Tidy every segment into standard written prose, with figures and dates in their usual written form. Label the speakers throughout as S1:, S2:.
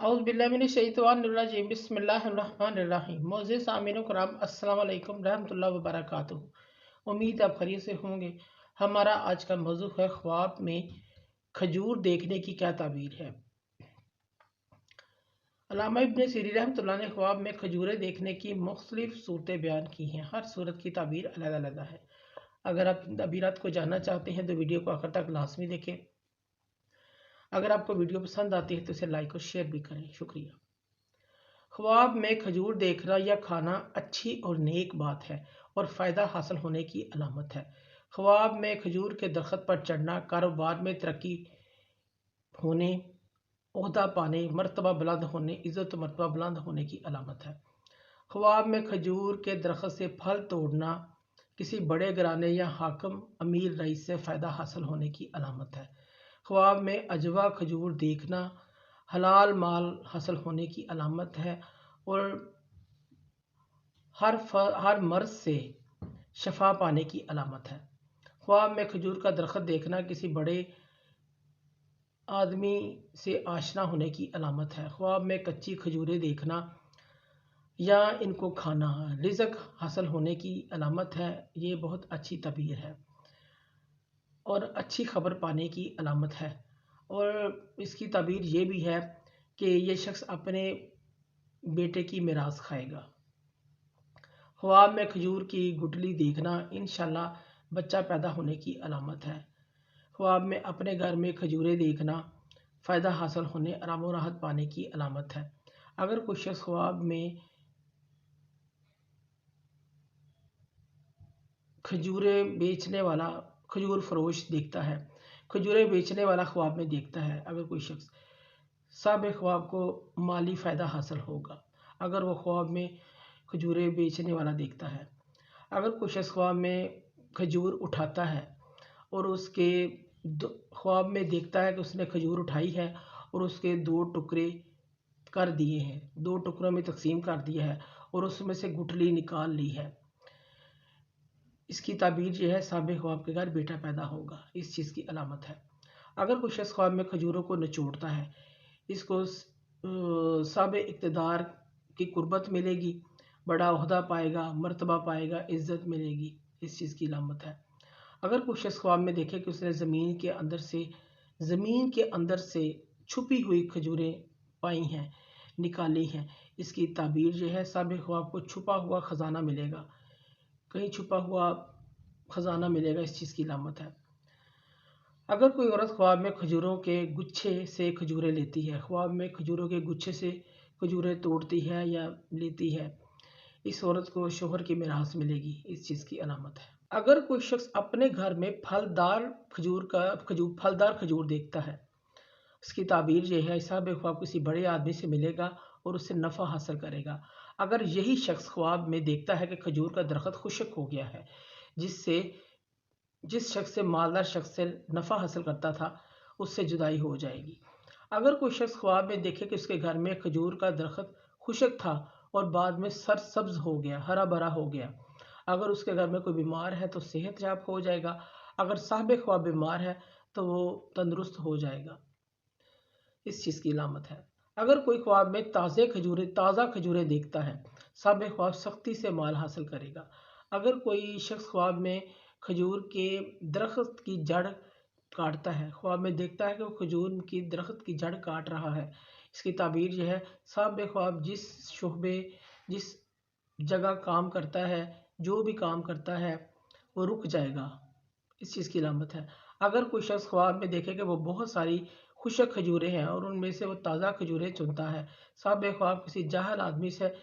S1: औज़ुबिल्लाहि बिस्मिल्लाहिर्रहमानिर्रहीम। मोअज़्ज़िज़ सामीन कराम, अस्सलाम वालेकुम रहमतुल्लाहि व बरकातुहू। उम्मीद आप खैरियत से होंगे। हमारा आज का मौजू है ख्वाब में खजूर देखने की क्या ताबीर है। अल्लामा इब्न सीरीन रहमतुल्लाह ने ख्वाब में खजूरें देखने की मुख्तलिफ सूरतें बयान की हैं। हर सूरत की ताबीर अलग-अलग है। अगर आप ताबीरात को जानना चाहते हैं तो वीडियो को आखिर तक लाजमी देखें। अगर आपको वीडियो पसंद आती है तो इसे लाइक और शेयर भी करें। शुक्रिया। ख्वाब में खजूर देखना या खाना अच्छी और नेक बात है और फ़ायदा हासिल होने की अलामत है। ख्वाब में खजूर के दरख्त पर चढ़ना कारोबार में तरक्की होने, ओहदा पाने, मर्तबा बुलंद होने, इज़्ज़त मर्तबा बुलंद होने की अलामत है। ख्वाब में खजूर के दरख्त से फल तोड़ना किसी बड़े घराने या हाकिम अमीर रईस से फ़ायदा हासिल होने की अलामत है। ख्वाब में अजवा खजूर देखना हलाल माल हासिल होने की अलामत है और हर मर्ज से शफा पाने की अलामत है। ख्वाब में खजूर का दरख्त देखना किसी बड़े आदमी से आशना होने की अलामत है। ख्वाब में कच्ची खजूरें देखना या इनको खाना रिज़्क हासिल होने की अलामत है। ये बहुत अच्छी तबीर है और अच्छी खबर पाने की अलामत है। और इसकी ताबीर ये भी है कि ये शख्स अपने बेटे की मिरास खाएगा। ख्वाब में खजूर की गुठली देखना इंशाल्लाह बच्चा पैदा होने की अलामत है। ख्वाब में अपने घर में खजूरें देखना फ़ायदा हासिल होने, आराम और राहत पाने की अलामत है। अगर कोई शख्स ख्वाब में खजूरें बेचने वाला खजूर फरोश देखता है, खजूरें बेचने वाला ख्वाब में देखता है, अगर कोई शख्स साब ख्वाब को माली फ़ायदा हासिल होगा अगर वो ख्वाब में खजूरें बेचने वाला देखता है। अगर कोई शख्स ख्वाब में खजूर उठाता है और उसके ख्वाब में देखता है कि उसने खजूर उठाई है और उसके दो टुकड़े कर दिए हैं, दो टुकड़ों में तकसीम कर दिया है और उसमें से गुठली निकाल ली है, इसकी ताबीर ये है साब ख्वाब के घर बेटा पैदा होगा, इस चीज़ की अलामत है। अगर कोई शख्स ख्वाब में खजूरों को निचोड़ता है, इसको साब इक़्तिदार की कुर्बत मिलेगी, बड़ा ओहदा पाएगा, मर्तबा पाएगा, इज़्ज़त मिलेगी, इस चीज़ की अलामत है। अगर कोई शख्स ख्वाब में देखे कि उसने ज़मीन के अंदर से छुपी हुई खजूरें पाई हैं, निकाली हैं, इसकी ताबीर ये है साब ख्वाब को छुपा हुआ ख़जाना मिलेगा, कहीं छुपा हुआ ख़जाना मिलेगा, इस चीज़ की अलामत है। अगर कोई औरत ख्वाब में खजूरों के गुच्छे से खजूरें लेती है, ख्वाब में खजूरों के गुच्छे से खजूरें तोड़ती है या लेती है, इस औरत को शोहर की मिरास मिलेगी, इस चीज़ की अलामत है। अगर कोई शख्स अपने घर में फलदार खजूर देखता है, इसकी ताबीर ये है साब ख्वाब किसी बड़े आदमी से मिलेगा और उससे नफ़ा हासिल करेगा। अगर यही शख्स ख्वाब में देखता है कि खजूर का दरख्त खुश्क हो गया है, जिस शख्स से मालदार शख्स से नफ़ा हासिल करता था, उससे जुदाई हो जाएगी। अगर कोई शख्स ख्वाब में देखे कि उसके घर में खजूर का दरख्त खुश्क था और बाद में सरसब्ज हो गया, हरा भरा हो गया, अगर उसके घर में कोई बीमार है तो सेहत याब हो जाएगा, अगर साहिब ख्वाब बीमार है तो वो तंदुरुस्त हो जाएगा, इस चीज़ की अलामत है। अगर कोई ख्वाब में ताज़ा खजूरें देखता है, साहिब ख्वाब सख्ती से माल हासिल करेगा। अगर कोई शख्स ख्वाब में खजूर के दरख्त की जड़ काटता है, ख्वाब में देखता है कि वो खजूर की दरख्त की जड़ काट रहा है, इसकी ताबीर यह है साहिब ख्वाब जिस जगह काम करता है, जो भी काम करता है वो रुक जाएगा, इस चीज़ की अलामत है। अगर कोई शख्स ख्वाब में देखे कि वो बहुत सारी खुशक खजूरें हैं और उनमें से वो ताज़ा खजूरें चुनता है, साहिब ख्वाब किसी जाहिल आदमी से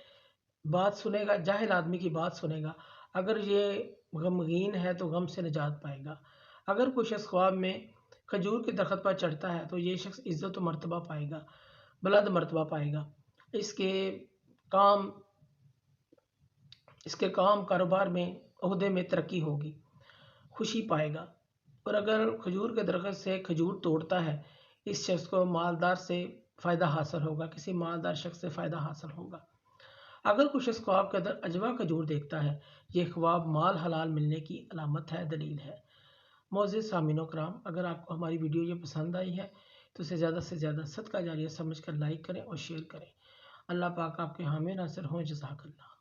S1: बात सुनेगा, जाहिल आदमी की बात सुनेगा, अगर ये गमगीन है तो गम से निजात पाएगा। अगर कोई शख्स ख्वाब में खजूर के दरख्त पर चढ़ता है तो ये शख्स इज़्ज़त व मर्तबा पाएगा, बुलंद मर्तबा पाएगा, इसके काम कारोबार में ओहदे में तरक्की होगी, खुशी पाएगा। और अगर खजूर के दरख्त से खजूर तोड़ता है, इस शख्स को मालदार से फ़ायदा हासिल होगा, किसी मालदार शख्स से फ़ायदा हासिल होगा। अगर कोई शख्स ख्वाब के अंदर अजवा खजूर देखता है, ये ख्वाब माल हलाल मिलने की अलामत है, दलील है। मोअज़्ज़िज़ सामीन कराम, अगर आपको हमारी वीडियो ये पसंद आई है تو اسے زیادہ سے زیادہ صدقہ جاریہ سمجھ کر لائک کریں اور شیئر کریں۔ اللہ پاک آپ کے حامی ناصر ہوں۔ جزاک اللہ۔